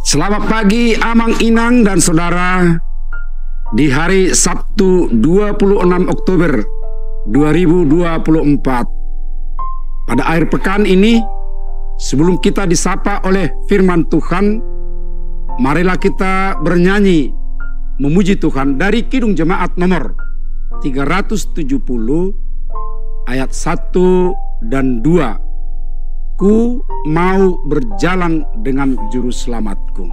Selamat pagi Amang Inang dan saudara. Di hari Sabtu 26 Oktober 2024. Pada akhir pekan ini, sebelum kita disapa oleh firman Tuhan, marilah kita bernyanyi memuji Tuhan dari Kidung Jemaat nomor 370 ayat 1 dan 2. Ku mau berjalan dengan juru selamatku.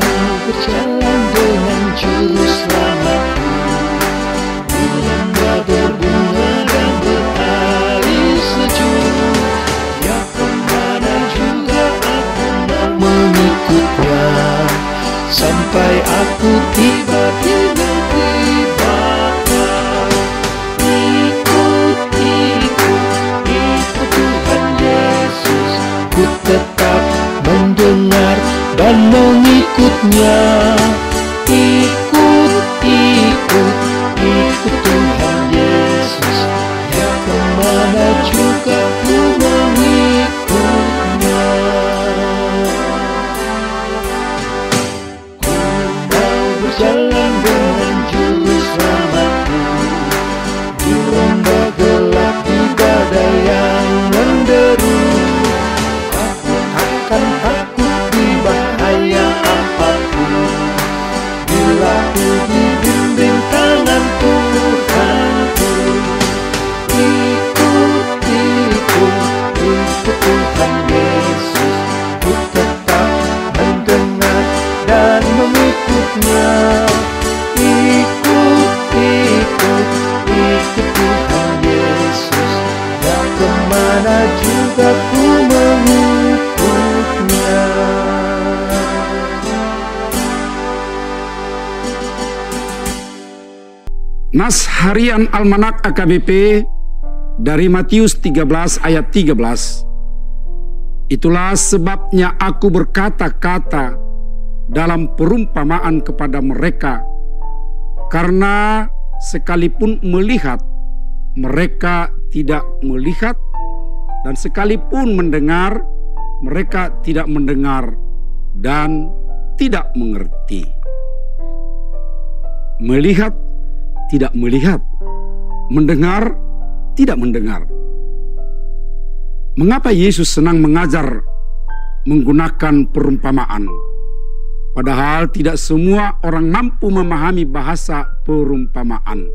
Mau berjalan dengan juru selamatku, bulan berbunga dan berair sejuk. Ya kemana juga aku mau mengikutnya, sampai aku tiba di negeri Bapa. Ikut Tuhan Yesus, ku tetap mendengar dan mengikutnya. Ikut Tuhan Yesus, ya kemana juga ku mengikutnya. Ku mau berjalan dengan juru selamatku, di lembah gelap, di badai yang menderu. Aku takkan takut di bahaya apapun, bila ku dibimbing tangan Tuhanku. Ikut Tuhan Yesus, ku tetap mendengar dan mengikutnya. Ikut Tuhan Yesus, ya kemana juga ku mengikutnya. Nas Harian Almanak AKBP dari Matius 13 ayat 13. Itulah sebabnya aku berkata-kata dalam perumpamaan kepada mereka, karena sekalipun melihat, mereka tidak melihat, dan sekalipun mendengar, mereka tidak mendengar dan tidak mengerti. Melihat, tidak melihat, mendengar, tidak mendengar. Mengapa Yesus senang mengajar menggunakan perumpamaan? Padahal tidak semua orang mampu memahami bahasa perumpamaan.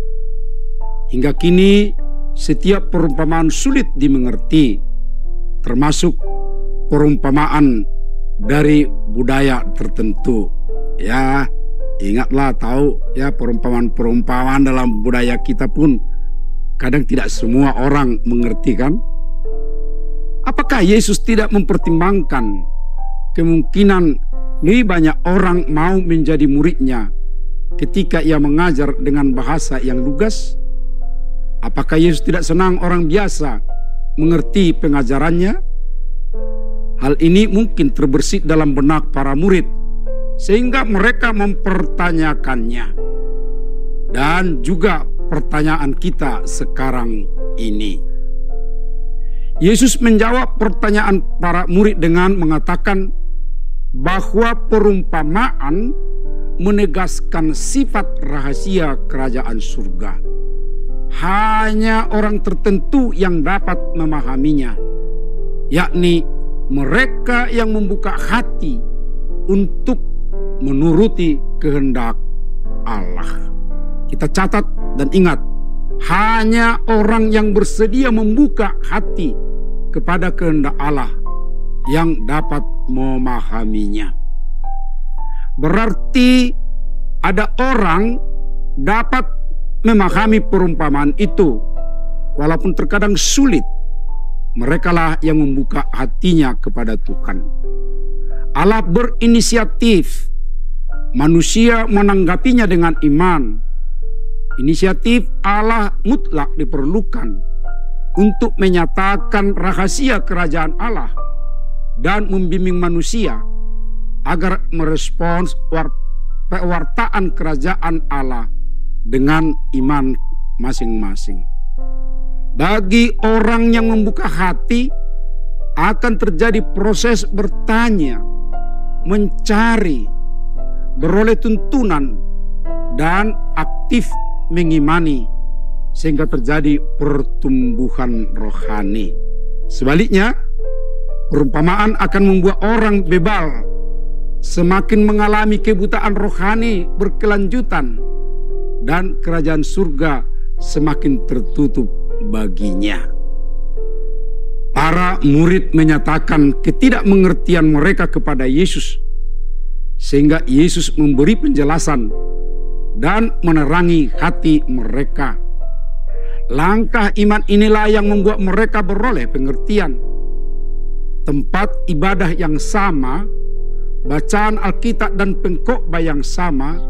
Hingga kini setiap perumpamaan sulit dimengerti, termasuk perumpamaan dari budaya tertentu. Ya, ingatlah, tahu ya, perumpamaan-perumpamaan dalam budaya kita pun kadang tidak semua orang mengerti, kan? Apakah Yesus tidak mempertimbangkan kemungkinan lebih banyak orang mau menjadi muridnya ketika ia mengajar dengan bahasa yang lugas? Apakah Yesus tidak senang orang biasa mengerti pengajarannya? Hal ini mungkin terbersit dalam benak para murid, sehingga mereka mempertanyakannya. Dan juga pertanyaan kita sekarang ini. Yesus menjawab pertanyaan para murid dengan mengatakan bahwa perumpamaan menegaskan sifat rahasia kerajaan surga. Hanya orang tertentu yang dapat memahaminya, yakni mereka yang membuka hati untuk menuruti kehendak Allah. Kita catat dan ingat, hanya orang yang bersedia membuka hati kepada kehendak Allah yang dapat memahaminya. Berarti ada orang dapat memahami perumpamaan itu, walaupun terkadang sulit. Merekalah yang membuka hatinya kepada Tuhan. Allah berinisiatif, manusia menanggapinya dengan iman. Inisiatif Allah mutlak diperlukan untuk menyatakan rahasia kerajaan Allah dan membimbing manusia agar merespons pewartaan kerajaan Allah dengan iman masing-masing. Bagi orang yang membuka hati, akan terjadi proses bertanya, mencari, beroleh tuntunan, dan aktif mengimani, sehingga terjadi pertumbuhan rohani. Sebaliknya, perumpamaan akan membuat orang bebal semakin mengalami kebutaan rohani berkelanjutan, dan kerajaan surga semakin tertutup baginya. Para murid menyatakan ketidakmengertian mereka kepada Yesus, sehingga Yesus memberi penjelasan dan menerangi hati mereka. Langkah iman inilah yang membuat mereka beroleh pengertian. Tempat ibadah yang sama, bacaan Alkitab dan pengkhotbah yang sama,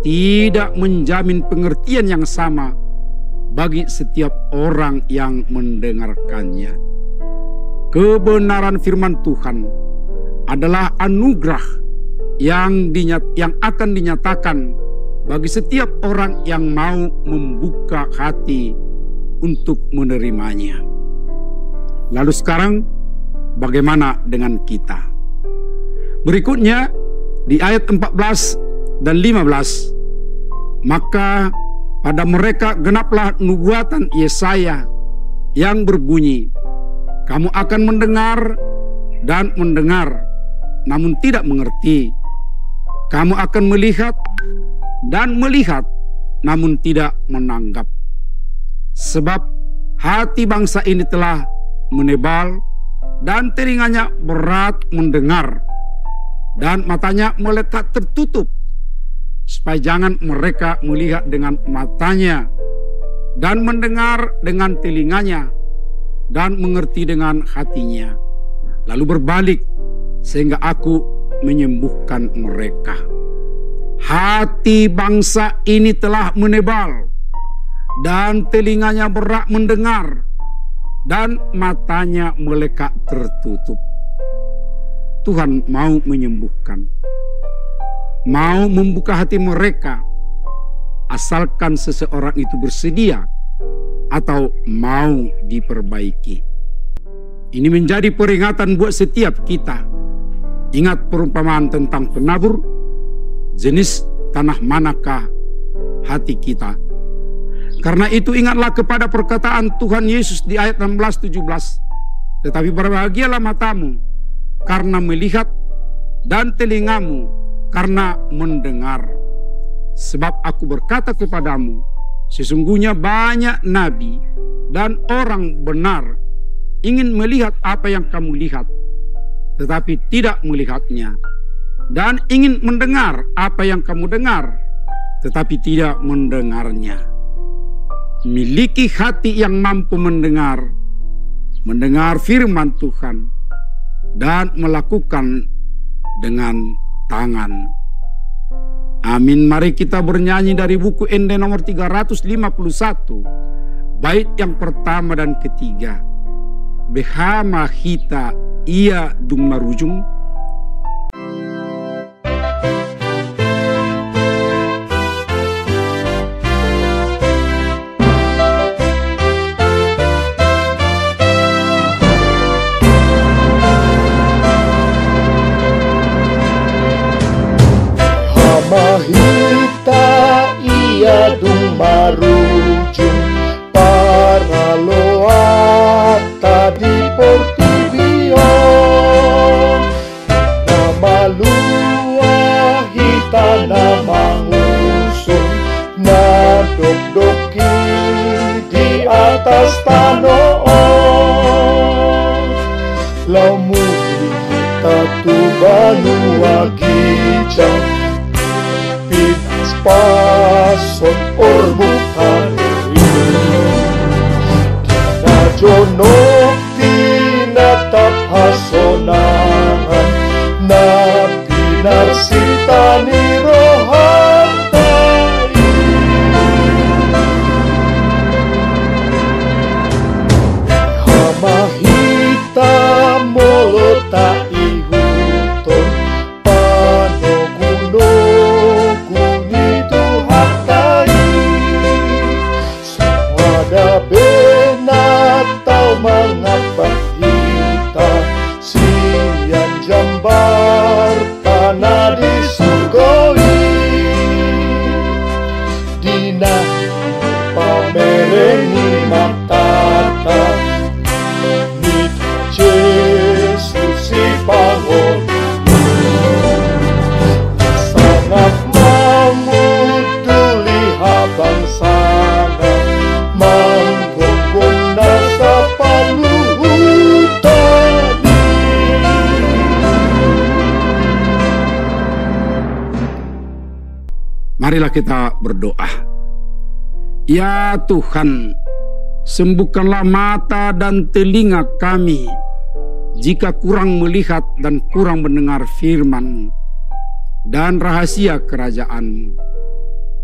tidak menjamin pengertian yang sama bagi setiap orang yang mendengarkannya. Kebenaran firman Tuhan adalah anugerah yang akan dinyatakan bagi setiap orang yang mau membuka hati untuk menerimanya. Lalu sekarang, bagaimana dengan kita? Berikutnya di ayat 14 dan 15, maka pada mereka genaplah nubuatan Yesaya yang berbunyi, kamu akan mendengar dan mendengar, namun tidak mengerti. Kamu akan melihat dan melihat, namun tidak menanggap. Sebab hati bangsa ini telah menebal, dan telinganya berat mendengar, dan matanya melekat tertutup, supaya jangan mereka melihat dengan matanya, dan mendengar dengan telinganya, dan mengerti dengan hatinya, lalu berbalik sehingga aku menyembuhkan mereka. Hati bangsa ini telah menebal, dan telinganya berat mendengar, dan matanya melekat tertutup. Tuhan mau menyembuhkan, mau membuka hati mereka, asalkan seseorang itu bersedia atau mau diperbaiki. Ini menjadi peringatan buat setiap kita. Ingat perumpamaan tentang penabur, jenis tanah manakah hati kita? Karena itu ingatlah kepada perkataan Tuhan Yesus di ayat 16-17. Tetapi berbahagialah matamu karena melihat, dan telingamu karena mendengar. Sebab aku berkata kepadamu, sesungguhnya banyak nabi dan orang benar ingin melihat apa yang kamu lihat, tetapi tidak melihatnya, dan ingin mendengar apa yang kamu dengar, tetapi tidak mendengarnya. Miliki hati yang mampu mendengar firman Tuhan, dan melakukan dengan tangan. Amin. Mari kita bernyanyi dari buku Ende nomor 351, bait yang pertama dan ketiga. Behama hita ia dung marujung. Mahita ia dung marujung para loata di Portubion. Nama lua hita nama usung nadok-doki di atas tanoon. Lamu hita tu banua gijang pason orbukan tina jonok tina taphasonahan na pinarsintani rohantai. Hamahita molota Marilah kita berdoa. Ya Tuhan, sembuhkanlah mata dan telinga kami jika kurang melihat dan kurang mendengar firman-Mu dan rahasia kerajaan-Mu,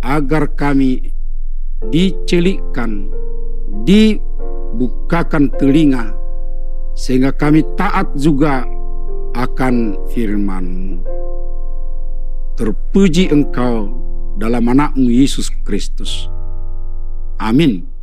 agar kami dicelikkan, dibukakan telinga, sehingga kami taat juga akan firman-Mu. Terpuji Engkau dalam anak-Mu Yesus Kristus. Amin.